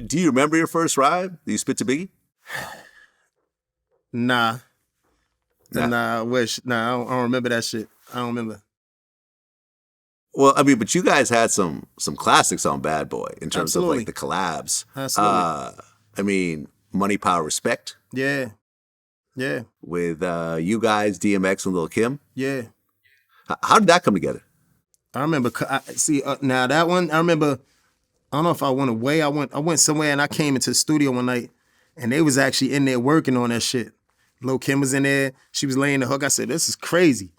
Do you remember your first rhyme that you spit to Biggie? Nah. Nah, I wish. Nah, I don't remember that shit. I don't remember. Well, I mean, but you guys had some classics on Bad Boy in terms of Absolutely. like the collabs. Absolutely. I mean, Money, Power, Respect Yeah. Yeah. with you guys, DMX and Lil' Kim. Yeah. How did that come together? I remember. Now that one, I remember. I don't know if I went away. I went somewhere and I came into the studio one night, and they was actually in there working on that shit. Lil' Kim was in there. She was laying the hook. I said, "This is crazy."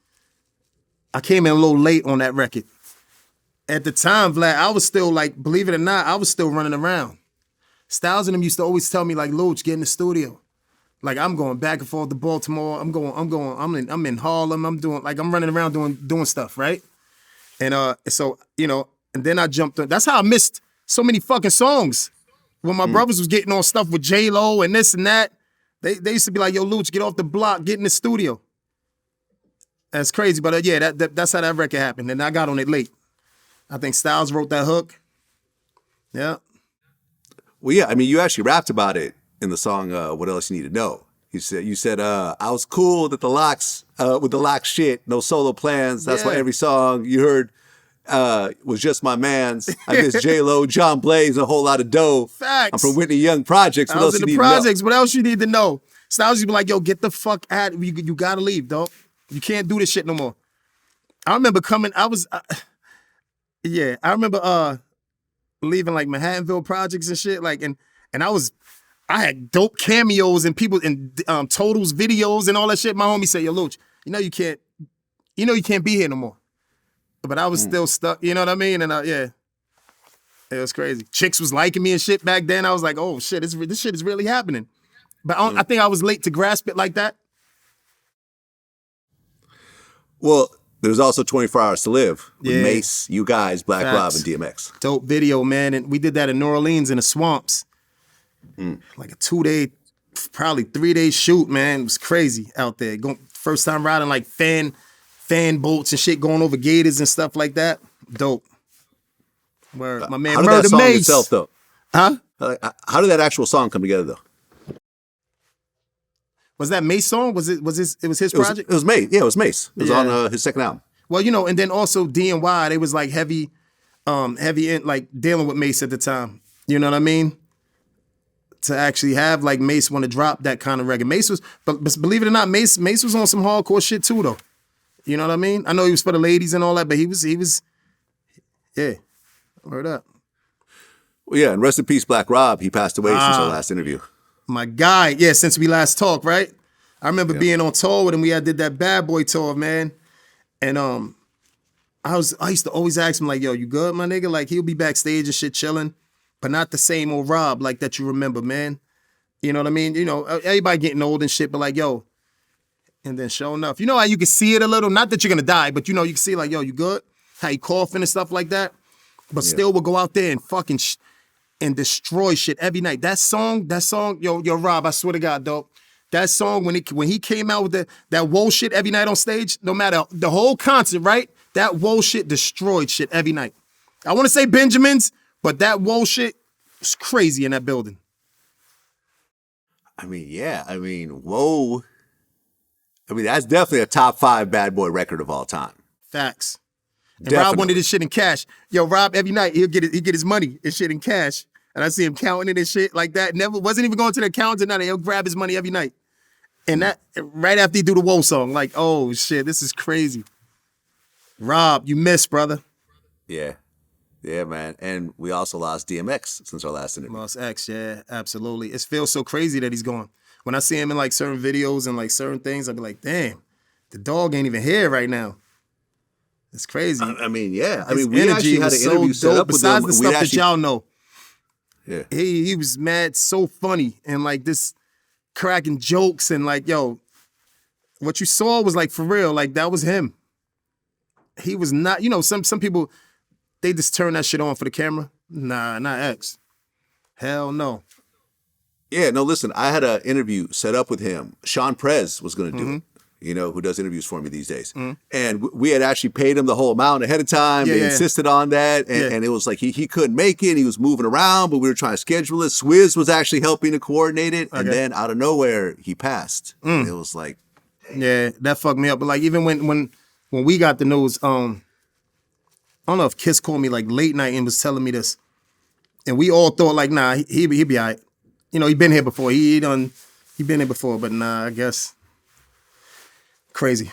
I came in a little late on that record. At the time, Vlad, I was still like, believe it or not, I was still running around. Styles and them used to always tell me like, "Louch, get in the studio." Like I'm going back and forth to Baltimore. I'm in Harlem. I'm running around doing stuff, right? And so, and then I jumped on. That's how I missed so many fucking songs. When my brothers was getting on stuff with J-Lo and this and that, they used to be like, "Yo, Louch, get off the block, get in the studio." That's crazy, but yeah, that's how that record happened. And I got on it late. I think Styles wrote that hook. Yeah. Well, yeah, I mean, you actually rapped about it in the song "What Else You Need to Know." You said, "I was cool with the locks shit, no solo plans. That's why every song you heard was just my man's. I miss J-Lo, John Blaze, a whole lot of dough. Facts. I'm from Whitney Young Projects. What I was else in you the need projects. to know?" What else you need to know? Styles used to be like, "Yo, get the fuck out. You gotta leave, dog. You can't do this shit no more." I remember coming. I remember leaving like Manhattanville projects and shit. Like, and I had dope cameos and people in Total's videos and all that shit. My homie said, "Yo, Louch, you can't be here no more." But I was still stuck. You know what I mean? And it was crazy. Chicks was liking me and shit back then. I was like, "Oh shit, this shit is really happening." But I think I was late to grasp it like that. Well, there's also 24 Hours to Live with Mace, you guys, Black Rob and DMX. Dope video, man. And we did that in New Orleans in the swamps. Like a 2-day, probably 3-day shoot, man. It was crazy out there. First time riding like fan boats and shit, going over gators and stuff like that. Dope. Where my man How did Murder that song Mace. itself, though? Huh? How did that actual song come together, though? Was that Mace song? It was his project? It was Mace. Yeah, it was Mace. It was on his second album. Well, and then also D&Y, they was like heavy in like dealing with Mace at the time. You know what I mean? To actually have like Mace want to drop that kind of record. Mace was, but believe it or not, Mace was on some hardcore shit too, though. You know what I mean? I know he was for the ladies and all that, but he was, yeah. Word up. Well, yeah, and rest in peace, Black Rob. He passed away since our last interview. My guy, yeah, since we last talked, right? I remember being on tour with him. We did that Bad Boy tour, man. And I used to always ask him, like, "Yo, you good, my nigga?" Like, he'll be backstage and shit chilling, but not the same old Rob like that you remember, man. You know what I mean? Everybody getting old and shit, but like, yo. And then sure enough, you know how you can see it a little? Not that you're gonna die, but you can see like, "Yo, you good?" How you coughing and stuff like that. But still will go out there and fucking and destroy shit every night. That song, yo, Rob, I swear to God, dog. That song, when he came out with that woe shit every night on stage, no matter the whole concert, right? That woe shit destroyed shit every night. I want to say Benjamin's, but that woe shit was crazy in that building. I mean, yeah. I mean, whoa. I mean, that's definitely a top 5 Bad Boy record of all time. Facts. And Definitely. Rob wanted his shit in cash. Yo, Rob, every night, he'll get his money and shit in cash. And I see him counting it and shit like that. Wasn't even going to the accounts or nothing. He'll grab his money every night. And that right after he do the Woe song, like, oh shit, this is crazy. Rob, you missed, brother. Yeah. Yeah, man. And we also lost DMX since our last interview. Lost X, yeah, absolutely. It feels so crazy that he's gone. When I see him in like certain videos and like certain things, I'll be like, damn, the dog ain't even here right now. It's crazy. I mean, yeah. I His mean, we energy actually had was an interview so set dope. up with Besides him. the stuff that y'all know. Yeah. He was mad, so funny, and like this cracking jokes and like, yo, what you saw was like for real, like that was him. He was not, some people, they just turn that shit on for the camera. Nah, not X. Hell no. Yeah, no, listen, I had an interview set up with him. Sean Prez was going to do it. who does interviews for me these days. And we had actually paid him the whole amount ahead of time. They insisted on that. And it was like he couldn't make it. He was moving around, but we were trying to schedule it. Swizz was actually helping to coordinate it. And then out of nowhere, he passed. It was like... Yeah, that fucked me up. But like even when we got the news, I don't know if Kiss called me like late night and was telling me this. And we all thought like, nah, he be all right. He been here before. He been here before, but nah, I guess crazy.